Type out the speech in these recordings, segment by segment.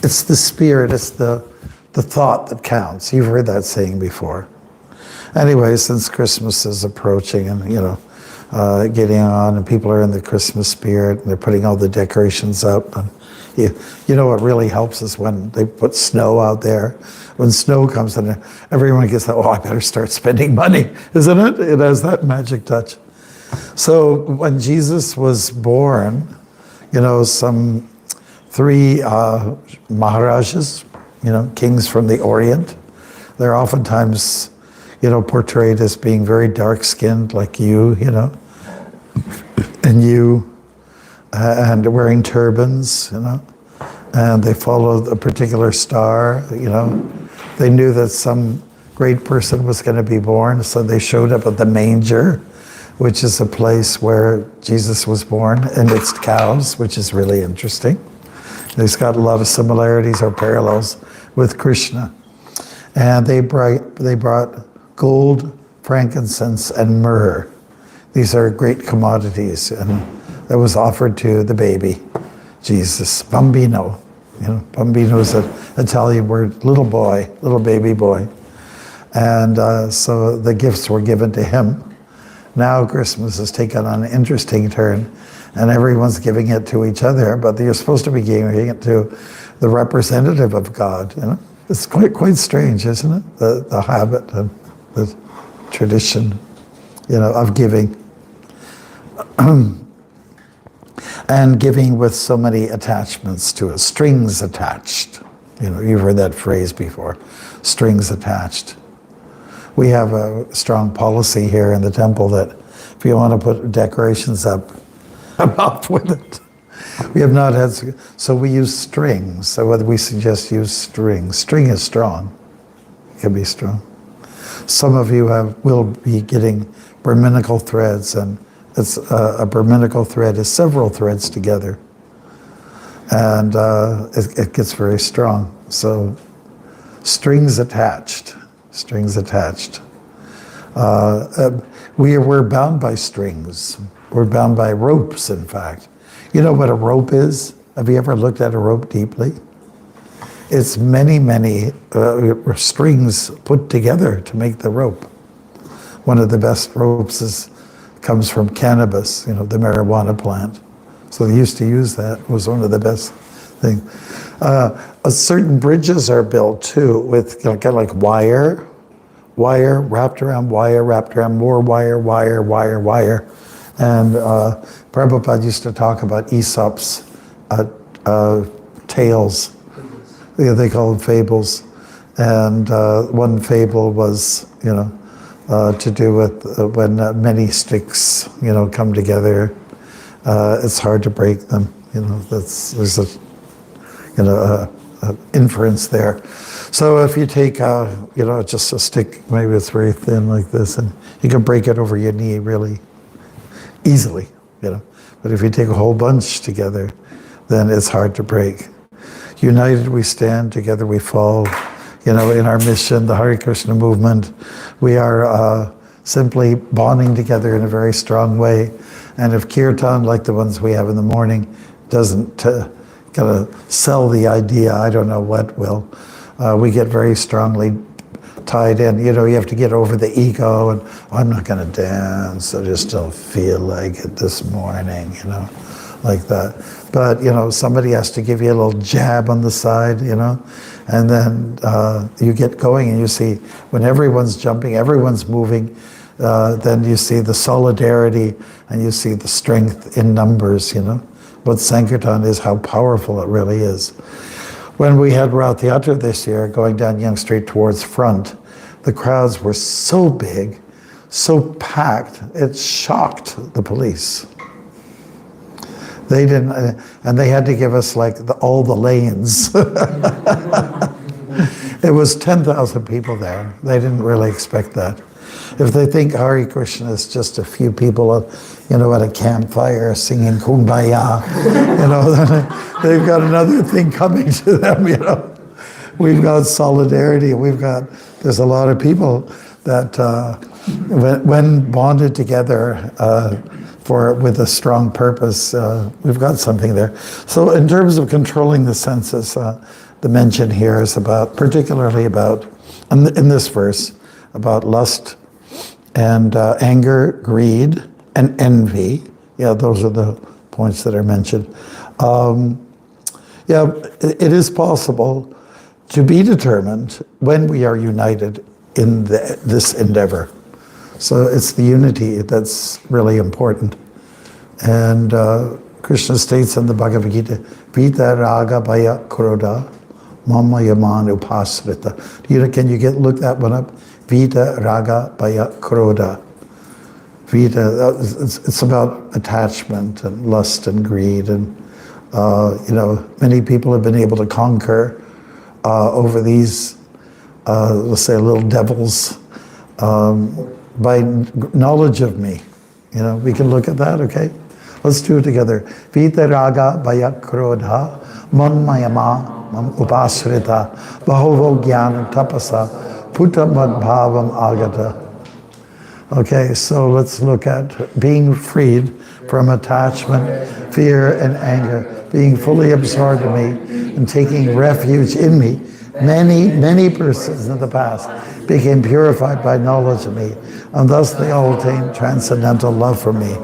it's the spirit, it's the thought that counts. You've heard that saying before. Anyway, since Christmas is approaching and, getting on, and people are in the Christmas spirit, and they're putting all the decorations up. And you know what really helps is when they put snow out there. When snow comes in, everyone gets that, oh, I better start spending money, isn't it? It has that magic touch. So when Jesus was born, some 3 Maharajas, kings from the Orient, they're oftentimes, portrayed as being very dark-skinned, like you, and wearing turbans, and they followed a particular star, They knew that some great person was going to be born, so they showed up at the manger, which is a place where Jesus was born, and it's cows, which is really interesting. It's got a lot of similarities or parallels with Krishna. And they brought gold, frankincense, and myrrh. These are great commodities, and that was offered to the baby, Jesus, bambino. Bambino is an Italian word, little boy, little baby boy. And so the gifts were given to him. Now Christmas has taken on an interesting turn, and everyone's giving it to each other, but you're supposed to be giving it to the representative of God. It's quite strange, isn't it? The habit and the tradition, of giving. And giving with so many attachments to it, strings attached. You've heard that phrase before, strings attached. We have a strong policy here in the temple that if you want to put decorations up, I'm off with it. We have not had, so we use strings. So what we suggest use strings. String is strong. It can be strong. Some of you will be getting Brahminical threads, and it's a Brahminical thread is several threads together, and it gets very strong. So strings attached. We're bound by strings. We're bound by ropes, in fact. You know what a rope is? Have you ever looked at a rope deeply? It's many strings put together to make the rope. One of the best ropes comes from cannabis, the marijuana plant. So they used to use that. It was one of the best things. Certain bridges are built too with kind of like wire wrapped around more wire. And Prabhupada used to talk about Aesop's tales. They call them fables. And one fable was, to do with when many sticks, come together, it's hard to break them. There's a inference there. So if you take, just a stick, maybe it's very thin like this, and you can break it over your knee really easily, But if you take a whole bunch together, then it's hard to break. United we stand, together we fall. In our mission, the Hare Krishna movement, we are simply bonding together in a very strong way. And if kirtan, like the ones we have in the morning, doesn't kind of sell the idea, I don't know what will. We get very strongly tied in. You have to get over the ego, and I'm not going to dance. I just don't feel like it this morning, like that. But, somebody has to give you a little jab on the side, and then you get going, and you see when everyone's jumping, everyone's moving, then you see the solidarity, and you see the strength in numbers, What Sankirtan is, how powerful it really is. When we had Rath Yatra this year, going down Yonge Street towards Front, the crowds were so big, so packed, it shocked the police. They didn't, and they had to give us all the lanes. It was 10,000 people there. They didn't really expect that. If they think Hare Krishna is just a few people, at a campfire singing Kumbaya, then they've got another thing coming to them, We've got solidarity. There's a lot of people that when bonded together with a strong purpose, we've got something there. So in terms of controlling the senses, the mention here is particularly about, in this verse, about lust and anger, greed, and envy. Yeah, those are the points that are mentioned. It is possible to be determined when we are united in this endeavor. So it's the unity that's really important. And Krishna states in the Bhagavad Gita, Vita Raga Bhaya Krodha Mama Yaman Upasrita. Can you look that one up? Vita Raga Bhaya Krodha. Vita, it's about attachment and lust and greed. And, many people have been able to conquer over these, let's say, little devils by knowledge of me. We can look at that, okay? Let's do it together. Vita raga bhaya krodha manmayama mam upasrita bahovo jnana tapasa puta madbhavam agata. Okay, so let's look at being freed from attachment, fear, and anger, being fully absorbed in me and taking refuge in me. Many persons in the past became purified by knowledge of me, and thus they all attained transcendental love for me.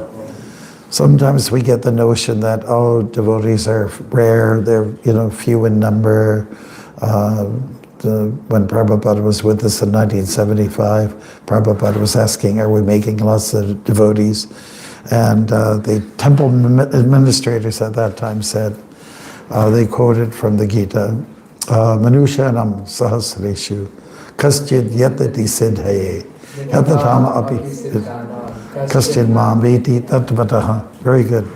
Sometimes we get the notion that, devotees are rare, they're few in number. When Prabhupada was with us in 1975, Prabhupada was asking, are we making lots of devotees? And the temple administrators at that time said, they quoted from the Gita, Manushanam sahasreshu kaschid yatati siddhaye yatatama api kaschid mam veti tatvataha. Very good.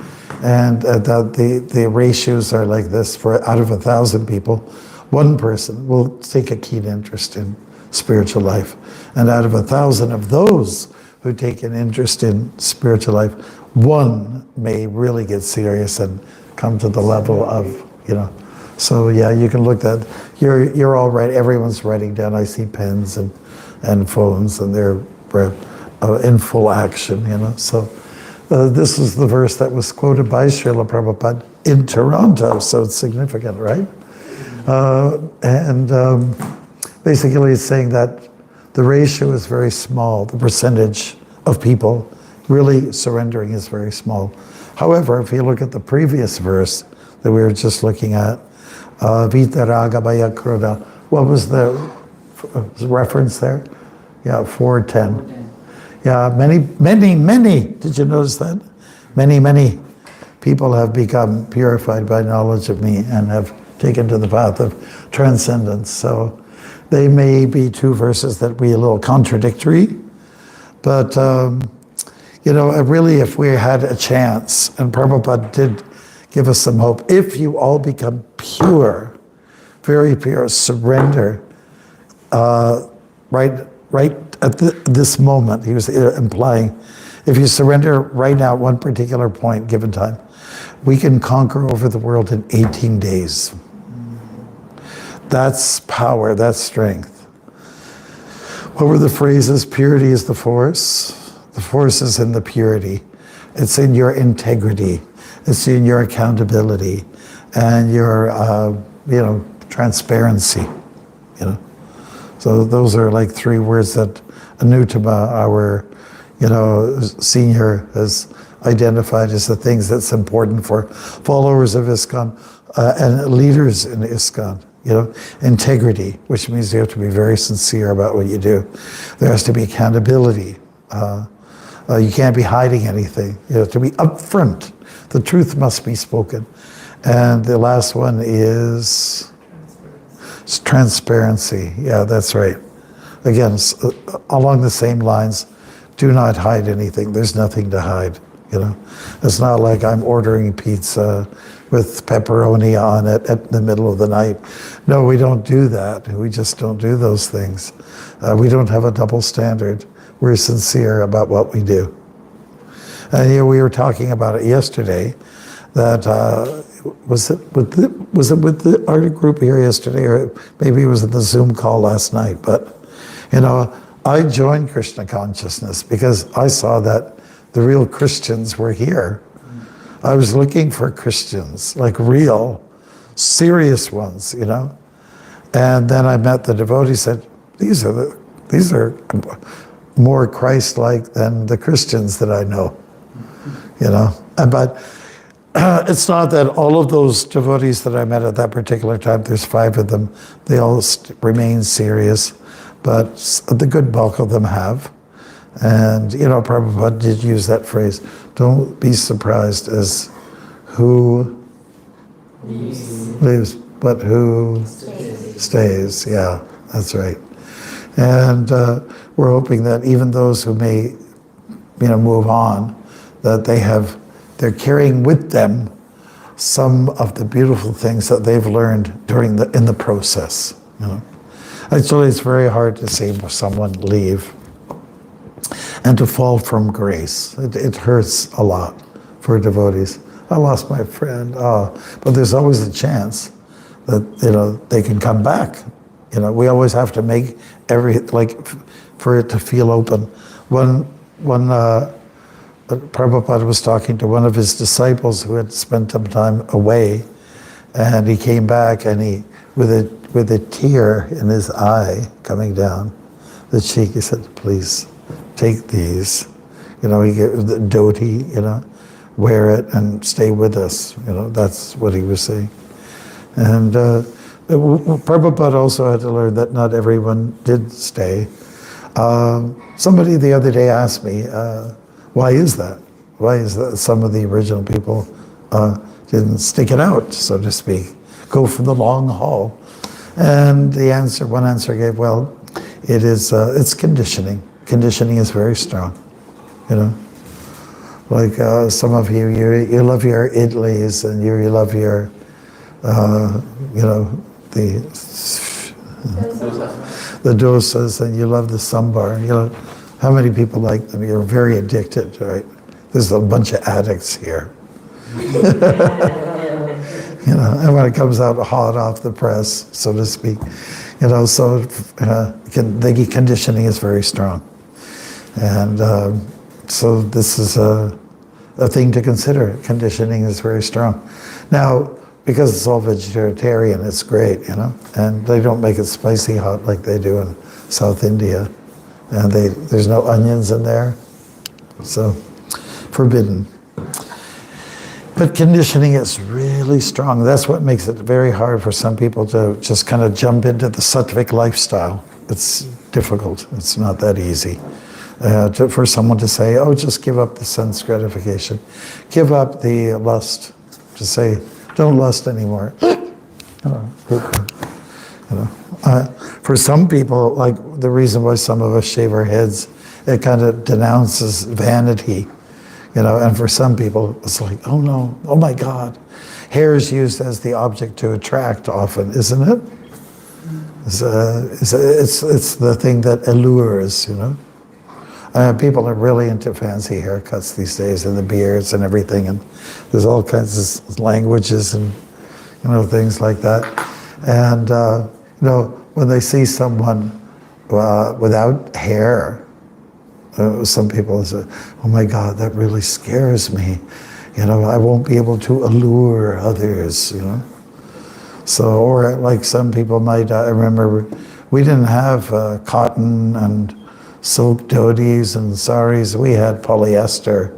And the ratios are like this: for out of 1,000 people, one person will take a keen interest in spiritual life. And out of 1,000 of those who take an interest in spiritual life, one may really get serious and come to the level of, So yeah, you can look at, you're all right, everyone's writing down. I see pens and phones, and they're in full action, So this is the verse that was quoted by Srila Prabhupada in Toronto, so it's significant, right? Basically it's saying that the ratio is very small, the percentage of people really surrendering is very small. However, if you look at the previous verse that we were just looking at, Vita Raga Bhaya Krodha, what was the reference there? Yeah, 4:10. Yeah, many, did you notice that? Many people have become purified by knowledge of me and have taken to the path of transcendence. So they may be two verses that be a little contradictory, but really if we had a chance, and Prabhupada did give us some hope, if you all become pure, very pure, surrender, right at this moment, he was implying, if you surrender right now at one particular point, given time, we can conquer over the world in 18 days. That's power, that's strength. What were the phrases? Purity is the force. The force is in the purity. It's in your integrity. It's in your accountability and your, transparency, So those are like three words that Anutama, our, senior, has identified as the things that's important for followers of ISKCON and leaders in ISKCON. Integrity, which means you have to be very sincere about what you do. There has to be accountability. You can't be hiding anything. You have to be upfront. The truth must be spoken. And the last one is transparency. Yeah, that's right. Again, along the same lines, do not hide anything. There's nothing to hide. It's not like I'm ordering pizza with pepperoni on it at the middle of the night. No, we don't do that. We just don't do those things. We don't have a double standard. We're sincere about what we do. And here we were talking about it yesterday, that was it with our group here yesterday, or maybe it was in the Zoom call last night, but I joined Krishna consciousness because I saw that the real Christians were here. I was looking for Christians, like real, serious ones, you know. And then I met the devotees. Said, these are more Christ-like than the Christians that I know, you know. But it's not that all of those devotees that I met at that particular time, there's 5 of them, they all remain serious, but the good bulk of them have. And, you know, Prabhupada did use that phrase, don't be surprised as who leaves, but who stays. Yeah, that's right. And we're hoping that even those who may, you know, move on, that they're carrying with them some of the beautiful things that they've learned in the process. You know, actually, it's very hard to see someone leave and to fall from grace. It hurts a lot for devotees. I lost my friend. Oh, but there's always a chance that, you know, they can come back. You know, we always have to make for it to feel open. When Prabhupada was talking to one of his disciples who had spent some time away, and he came back, and he, with a tear in his eye coming down the cheek, he said, please, take these. You know, he gave the dhoti, you know, wear it and stay with us. You know, that's what he was saying. And Prabhupada also had to learn that not everyone did stay. Somebody the other day asked me, why is that? Why is that some of the original people didn't stick it out, so to speak, go for the long haul? And one answer I gave, well, it's conditioning. Conditioning is very strong, you know. Like some of you love your idlis, and you love your, you know, the dosas, and you love the sambar. You know, how many people like them? You're very addicted, right? There's a bunch of addicts here. You know, and when it comes out hot off the press, so to speak, you know, so the conditioning is very strong. And so this is a thing to consider. Conditioning is very strong. Now, because it's all vegetarian, it's great, you know, and they don't make it spicy hot like they do in South India. And there's no onions in there, so forbidden. But conditioning is really strong. That's what makes it very hard for some people to just kind of jump into the sattvic lifestyle. It's difficult. It's not that easy. For someone to say, oh, just give up the sense gratification. Give up the lust. Just say, don't lust anymore. For some people, like the reason why some of us shave our heads, it kind of denounces vanity, you know, and for some people, it's like, oh no, oh my God. Hair is used as the object to attract often, isn't it? It's the thing that allures, you know. People are really into fancy haircuts these days, and the beards and everything, and there's all kinds of languages and, you know, things like that. And, you know, when they see someone without hair, some people say, oh my God, that really scares me. You know, I won't be able to allure others, you know. So, or like some people might, I remember we didn't have cotton and silk dhotis and saris. We had polyester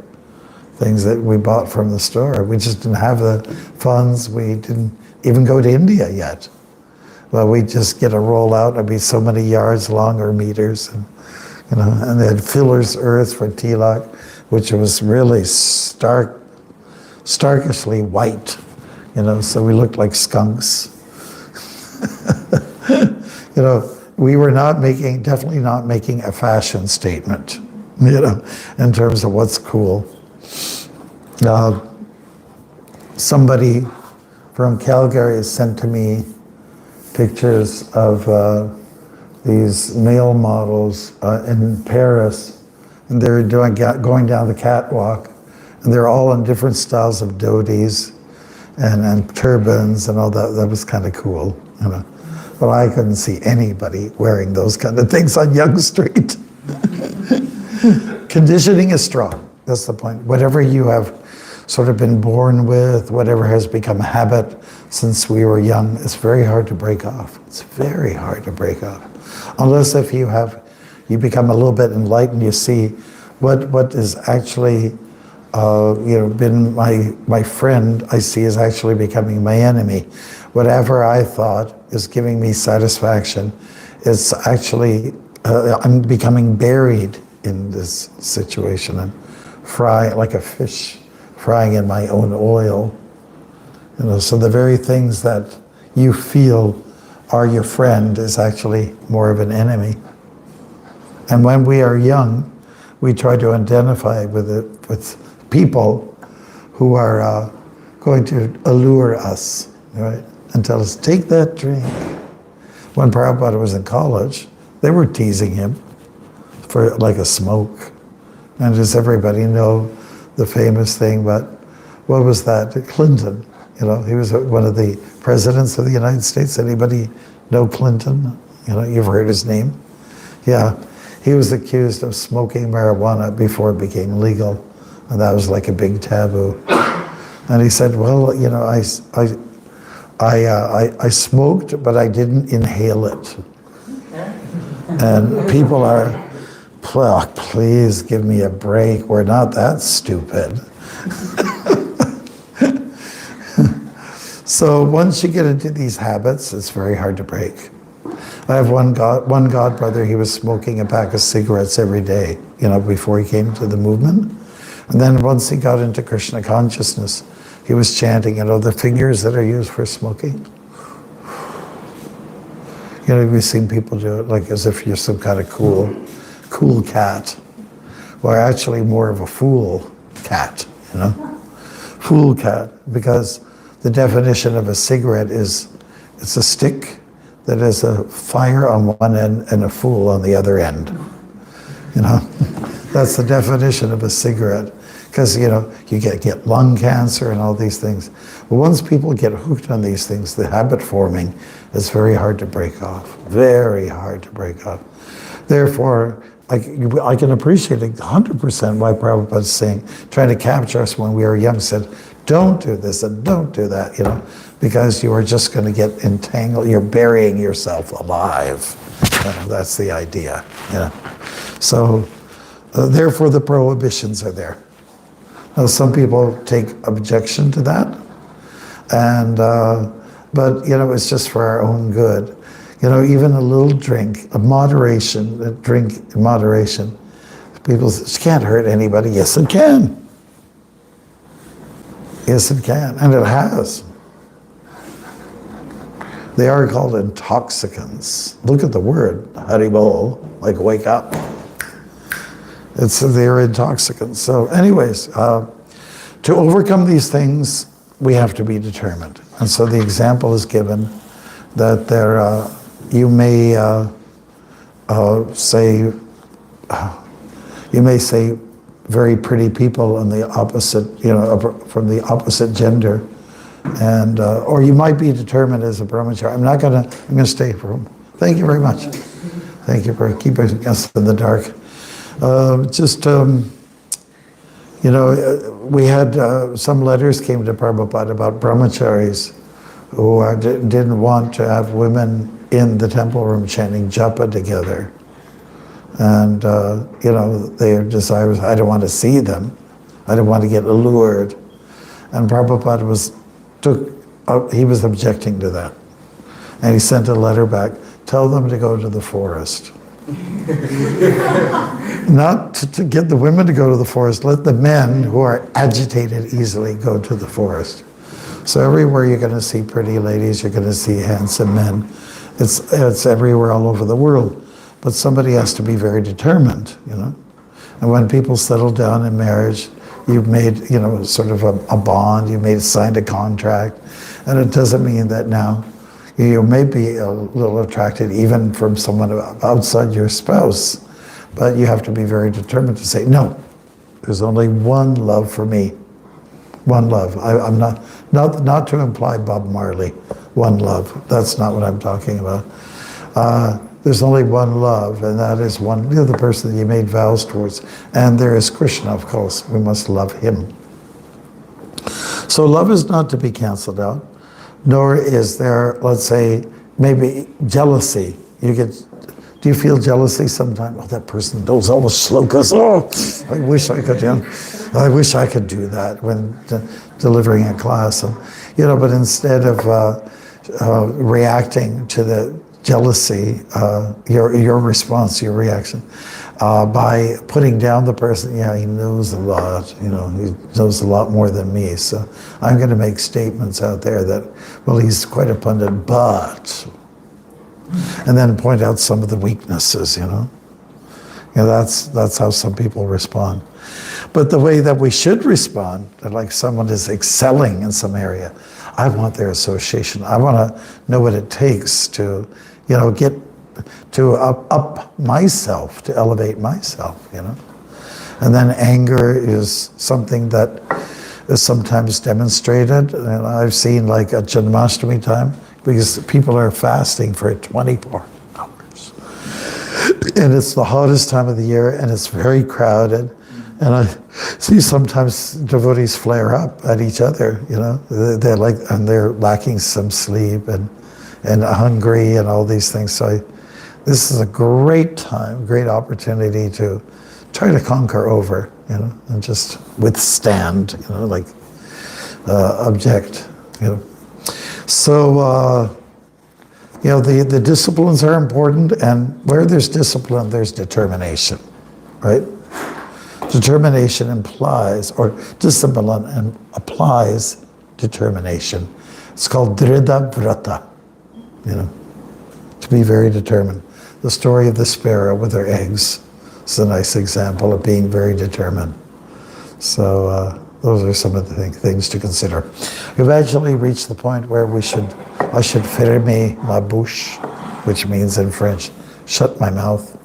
things that we bought from the store. We just didn't have the funds. We didn't even go to India yet. Well, we'd just get a roll out. It'd be so many yards long or meters. And, you know, and they had filler's earth for tilak, which was really starkishly white. You know, so we looked like skunks. You know, we were definitely not making a fashion statement, you know, in terms of what's cool. Somebody from Calgary sent to me pictures of these male models in Paris, and they're going down the catwalk, and they're all in different styles of dhotis and turbans and all that. That was kind of cool, you know. But I couldn't see anybody wearing those kind of things on Yonge Street. Conditioning is strong. That's the point. Whatever you have sort of been born with, whatever has become a habit since we were young, it's very hard to break off. It's very hard to break off. Unless if you become a little bit enlightened, you see what is actually been my friend, I see is actually becoming my enemy. Whatever I thought is giving me satisfaction, it's actually, I'm becoming buried in this situation and frying like a fish, frying in my own oil. So the very things that you feel are your friend is actually more of an enemy. And when we are young, we try to identify with people who are going to allure us, right? And tell us, take that drink. When Prabhupada was in college, they were teasing him for like a smoke. And does everybody know the famous thing about, what was that? Clinton, he was one of the presidents of the United States. Anybody know Clinton? You've heard his name? Yeah, he was accused of smoking marijuana before it became legal. And that was like a big taboo. And he said, well, I smoked, but I didn't inhale it. And people are, please give me a break. We're not that stupid. So once you get into these habits, it's very hard to break. I have one god brother, he was smoking a pack of cigarettes every day, before he came to the movement. And then once he got into Krishna consciousness, he was chanting, the fingers that are used for smoking. We've seen people do it like as if you're some kind of cool cat. Or actually more of a fool cat, Fool cat, because the definition of a cigarette is, it's a stick that has a fire on one end and a fool on the other end. That's the definition of a cigarette. Because, you get lung cancer and all these things. But once people get hooked on these things, the habit forming is very hard to break off. Very hard to break off. Therefore, I can appreciate 100% why Prabhupada is saying, trying to capture us when we were young, said, don't do this and don't do that, because you are just going to get entangled. You're burying yourself alive. That's the idea. So, therefore, the prohibitions are there. Now, some people take objection to that, and but it's just for our own good. Even a little drink, a drink in moderation. People say, it can't hurt anybody. Yes, it can. Yes, it can, and it has. They are called intoxicants. Look at the word, haribol, like wake up. They're intoxicants. So anyways, to overcome these things, we have to be determined. And so the example is given that you may say very pretty people on the opposite, from the opposite gender, and or you might be determined as a brahmachari. I'm going to stay for him. Thank you very much. Thank you for keeping us in the dark. We had some letters came to Prabhupada about brahmacharis who didn't want to have women in the temple room chanting japa together. And, their desire was, I don't want to see them. I don't want to get allured. And Prabhupada he was objecting to that. And he sent a letter back, tell them to go to the forest. Not to get the women to go to the forest, let the men who are agitated easily go to the forest. So everywhere you're going to see pretty ladies, you're going to see handsome men. It's everywhere all over the world. But somebody has to be very determined, And when people settle down in marriage, you've made, sort of a bond, signed a contract, and it doesn't mean that now you may be a little attracted even from someone outside your spouse, but you have to be very determined to say, no, there's only one love for me. One love. I'm not to imply Bob Marley, one love. That's not what I'm talking about. There's only one love, and that is one, the person that you made vows towards. And there is Krishna, of course. We must love him. So love is not to be canceled out, nor is there, let's say, maybe jealousy. Do you feel jealousy sometimes? Oh, that person knows all the shlokas. Oh, I wish I could, I wish I could do that when delivering a class. And, but instead of reacting to the jealousy, your response, your reaction, by putting down the person, he knows a lot, he knows a lot more than me, so I'm going to make statements out there that, well, he's quite a pundit, but, and then point out some of the weaknesses, that's how some people respond. But the way that we should respond, like someone is excelling in some area, I want their association. I want to know what it takes to, get to up myself, to elevate myself, And then anger is something that is sometimes demonstrated. And I've seen like at Janmashtami time, because people are fasting for 24 hours. And it's the hottest time of the year, and it's very crowded. And I see sometimes devotees flare up at each other, they're lacking some sleep and hungry and all these things. So this is a great time, great opportunity to try to conquer over, and just withstand, object, So, the disciplines are important, and where there's discipline, there's determination, right? Determination implies, or discipline applies determination. It's called Dhrida Vrata, to be very determined. The story of the sparrow with her eggs is a nice example of being very determined. So those are some of the things to consider. We've actually reached the point where I should fermer ma bouche, which means in French, shut my mouth,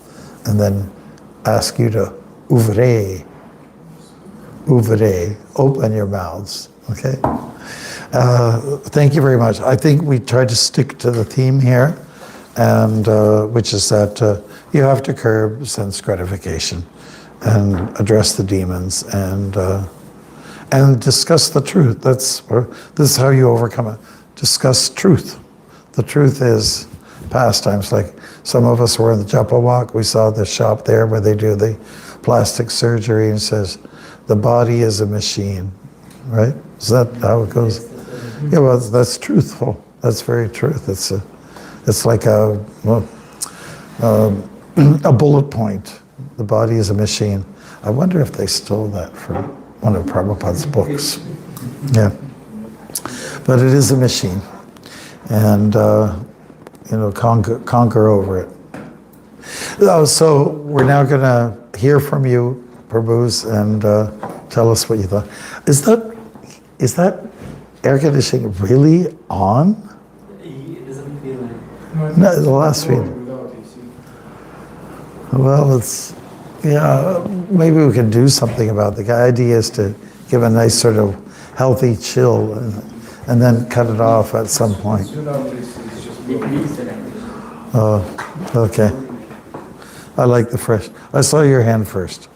and then ask you to ouvrez, open your mouths, okay? Thank you very much. I think we tried to stick to the theme here, and which is that you have to curb sense gratification and address the demons and discuss the truth. This is how you overcome it. Discuss truth. The truth is pastimes. Like some of us were in the Japa Walk. We saw the shop there where they do the plastic surgery, and says, the body is a machine, right? Is that how it goes? Yeah, well, that's truthful. That's very truth. It's like a bullet point. The body is a machine. I wonder if they stole that from one of Prabhupada's books. Yeah. But it is a machine. And, conquer over it. So we're now going to hear from you, Prabhus, and tell us what you thought. Is that air conditioning really on? It doesn't feel like. No, the last feed. Well, maybe we can do something about it. The idea is to give a nice sort of healthy chill and then cut it off at some point. Oh, okay. I like the fresh. I saw your hand first.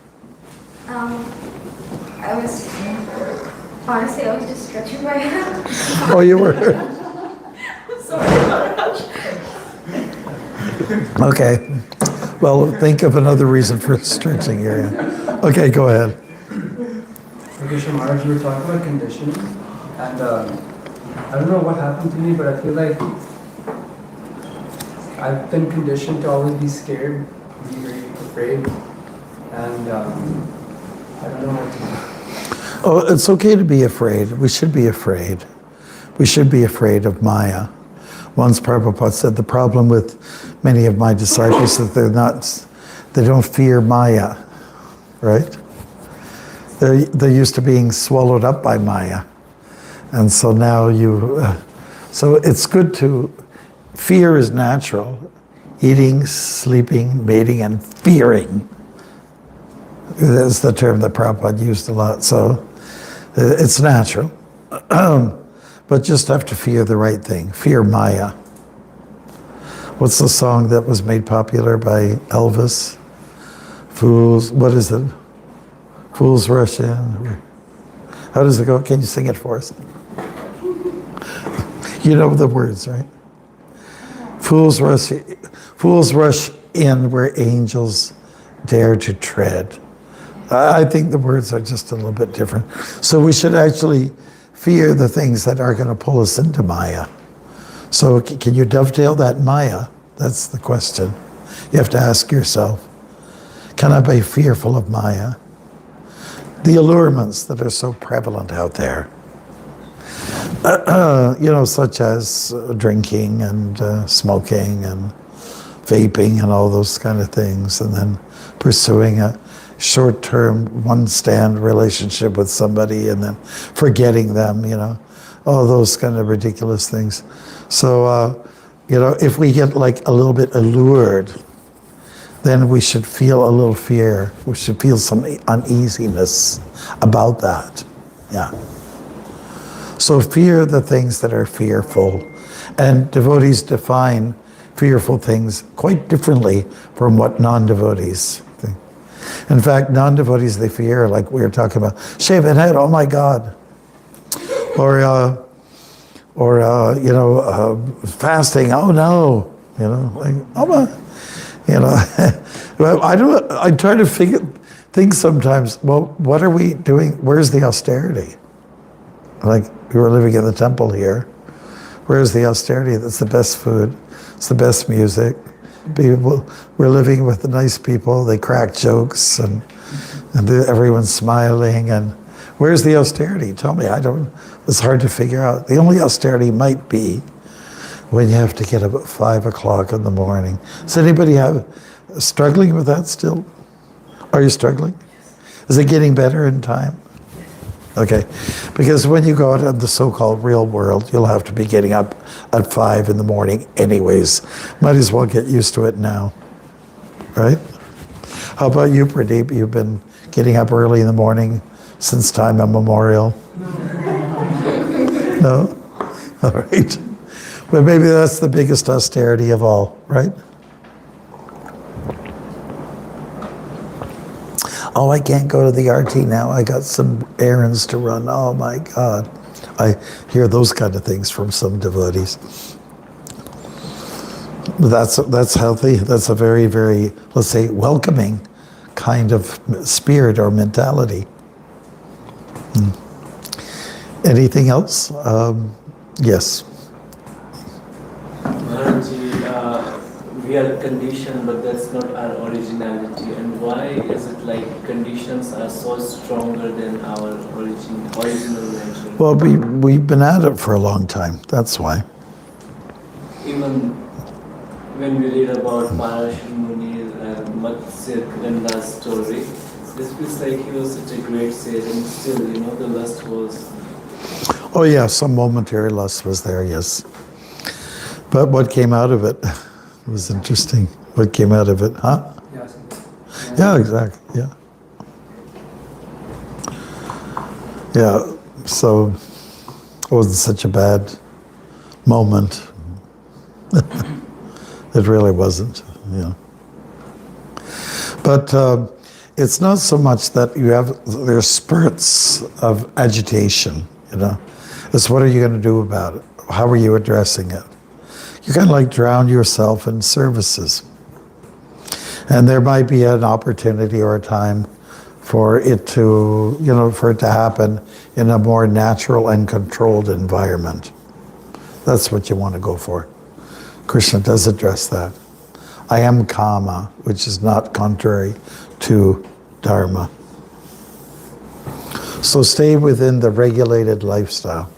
Honestly, I was just stretching my hand. Oh, you were? I'm sorry, Maharaj. Okay. Well, think of another reason for stretching your hand. Okay, go ahead. Okay, so Maharaj, you were talking about conditioning, and I don't know what happened to me, but I feel like I've been conditioned to always be scared, be very afraid, and I don't know what to do. Oh, it's okay to be afraid. We should be afraid. We should be afraid of Maya. Once Prabhupada said the problem with many of my disciples is that they don't fear Maya, right? They're used to being swallowed up by Maya. And so now so it's good fear is natural. Eating, sleeping, mating, and fearing. That's the term that Prabhupada used a lot. So it's natural. But just have to fear the right thing. Fear Maya. What's the song that was made popular by Elvis? Fools, what is it? Fools rush in. How does it go? Can you sing it for us? You know the words, right? Fools rush in where angels dare to tread. I think the words are just a little bit different. So we should actually fear the things that are going to pull us into Maya. So can you dovetail that Maya? That's the question. You have to ask yourself, can I be fearful of Maya? The allurements that are so prevalent out there. Such as drinking and smoking and vaping and all those kind of things, and then pursuing a short-term one-stand relationship with somebody and then forgetting them, all those kind of ridiculous things. So, if we get like a little bit allured, then we should feel a little fear. We should feel some uneasiness about that. Yeah. So fear the things that are fearful. And devotees define fearful things quite differently from what non-devotees think. In fact, non-devotees, they fear, like we were talking about, shaven head, oh my God. Or fasting, oh no. Like, oh my. I try to think sometimes, well, what are we doing? Where's the austerity? Like, we were living in the temple here. Where's the austerity? That's the best food. It's the best music. We're living with the nice people. They crack jokes and everyone's smiling. And where's the austerity? Tell me. It's hard to figure out. The only austerity might be when you have to get up at 5 o'clock in the morning. Does anybody struggling with that still? Are you struggling? Is it getting better in time? Okay, because when you go out in the so-called real world, you'll have to be getting up at 5 in the morning anyways. Might as well get used to it now, right? How about you, Pradeep? You've been getting up early in the morning since time immemorial? No? All right. But maybe that's the biggest austerity of all, right? Oh, I can't go to the RT now. I got some errands to run. Oh my God. I hear those kind of things from some devotees. That's healthy. That's a very, very, let's say, welcoming kind of spirit or mentality. Anything else? Yes. Maharaj, we are conditioned, but that's not our originality. And why is it like conditions are so stronger than our original nature? Well, we've been at it for a long time. That's why. Even when we read about Maharishi Muni and Matsya Ganda's story, this feels like he was such a great sage, and still, the lust was. Oh yeah, some momentary lust was there, yes. But what came out of it was interesting. What came out of it, huh? Yeah, exactly, yeah. Yeah, so it wasn't such a bad moment. It really wasn't, But it's not so much that there's spurts of agitation, It's what are you going to do about it? How are you addressing it? You kind of like drown yourself in services. And there might be an opportunity or a time for it to, happen in a more natural and controlled environment. That's what you want to go for. Krishna does address that. I am kama, which is not contrary to dharma. So stay within the regulated lifestyle.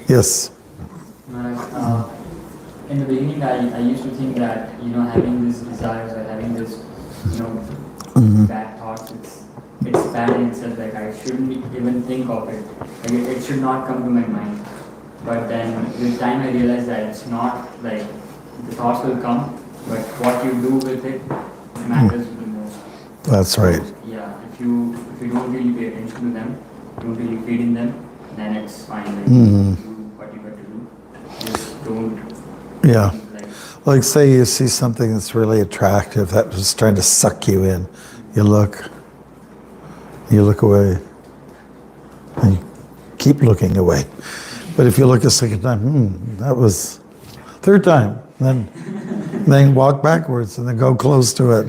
Yes? In the beginning, I used to think that, having these desires or having this, bad thoughts, it's bad in itself. Like, I shouldn't even think of it. Like, it should not come to my mind. But then with time, I realized that it's not like the thoughts will come, but what you do with it matters the most. That's right. Yeah, if you don't really pay attention to them, don't really feed in them, then it's fine. Like, do what you got to do. Just don't. Yeah. Like say you see something that's really attractive that was trying to suck you in. You look away, and you keep looking away. But if you look a second time, that was third time, then walk backwards and then go close to it.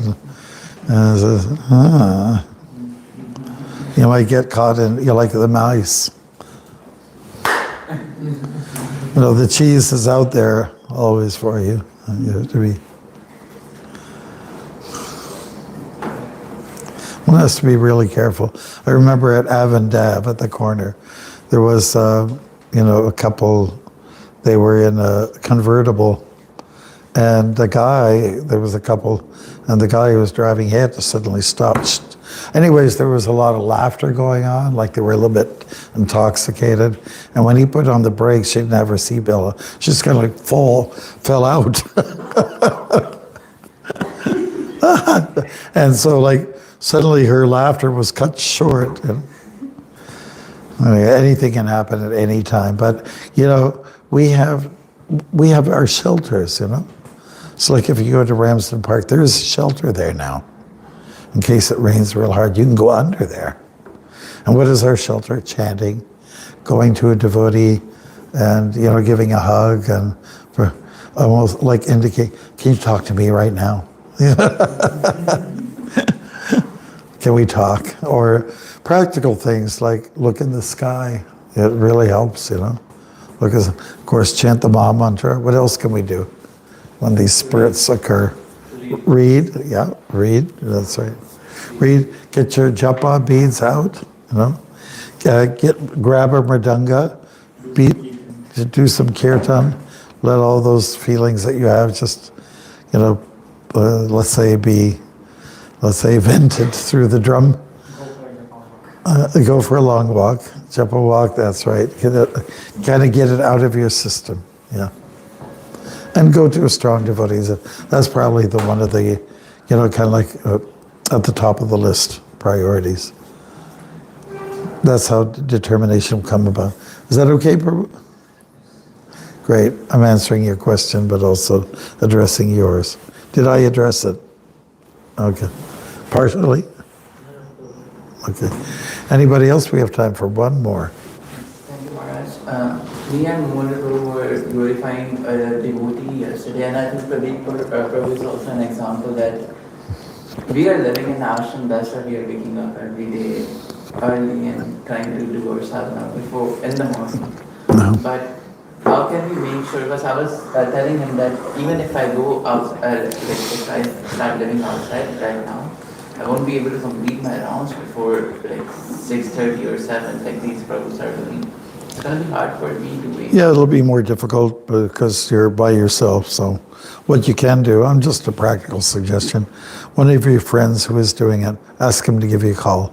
And says, you might get caught in, you like the mice. You know, the cheese is out there always for you. You have to be. One has to be really careful. I remember at Avondab at the corner, there was, a couple, they were in a convertible, and there was a couple, and the guy who was driving, he had to suddenly stop. Anyways, there was a lot of laughter going on, like they were a little bit intoxicated. And when he put on the brakes, she didn't have her seatbelt on. She just kind of like fell out. And so like suddenly her laughter was cut short. And, I mean, anything can happen at any time. But, we have our shelters, It's like if you go to Ramsden Park, there's a shelter there now. In case it rains real hard, you can go under there. And what is our shelter? Chanting, going to a devotee and, giving a hug and for almost like indicate, can you talk to me right now? Can we talk? Or practical things like look in the sky. It really helps, Look, of course, chant the Maha Mantra. What else can we do when these spirits occur? Read, that's right. Read, get your japa beads out, grab a mridanga, do some kirtan, let all those feelings that you have just, let's say vented through the drum. Go for a long walk, japa walk, that's right. Kind of get it out of your system, yeah. And go to a strong devotee. That's probably the one of the, kind of like at the top of the list, priorities. That's how determination will come about. Is that okay, Prabhu? Great. I'm answering your question, but also addressing yours. Did I address it? Okay. Partially? Okay. Anybody else? We have time for one more. Thank you, Maharaj. Me and Monaco were glorifying a devotee yesterday, and I think Prabhu is also an example that we are living in ashram, that's why we are waking up every day early and trying to do our sadhana before in the morning. No. But how can we make sure, because I was telling him that even if I go out, if I start living outside right now, I won't be able to complete my rounds before like 6:30 or 7, like these Prabhus are doing. It's going to be hard for me to wait. Yeah, it'll be more difficult because you're by yourself. So what you can do, I'm just a practical suggestion. One of your friends who is doing it, ask him to give you a call.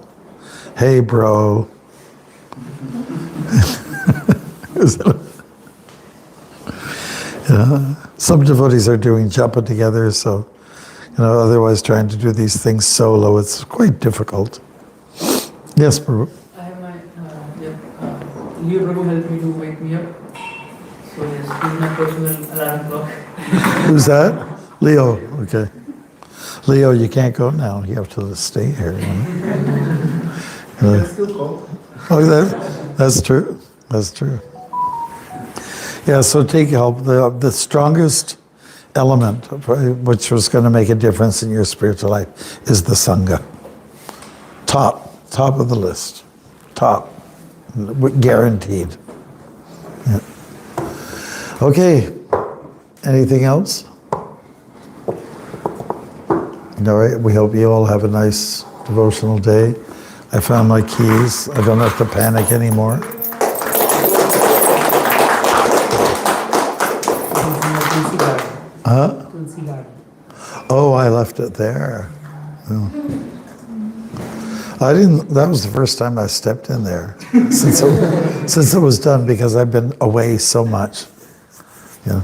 Hey, bro. Some devotees are doing japa together, so otherwise trying to do these things solo, it's quite difficult. Yes, Prabhu. I have my, Leo Prabhu helped me to wake me up. So yes, he's my personal alarm clock. Who's that? Leo, okay. Leo, you can't go now. You have to stay here. Still call. Oh, that's true. That's true. Yeah, so take help. The strongest element which was going to make a difference in your spiritual life is the Sangha. Top of the list. Top. Guaranteed. Yeah. Okay. Anything else? All right. We hope you all have a nice devotional day. I found my keys. I don't have to panic anymore. Huh? Oh, I left it there. Oh. I didn't. That was the first time I stepped in there since it was done, because I've been away so much. Yeah.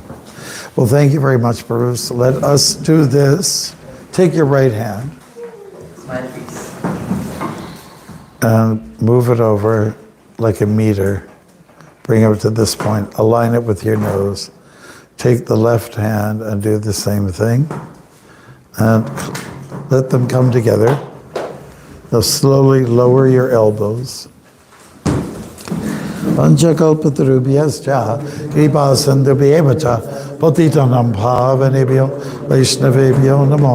Well, thank you very much, Bruce. Let us do this. Take your right hand Smile, please. and move it over like a meter. Bring it to this point. Align it with your nose. take the left hand and do the same thing. And let them come together. Now slowly lower your elbows. Panchakalpatarubhyascha kripa sandhubhyeva cha patitanam bhavanebhyo vaishnavebhyo namo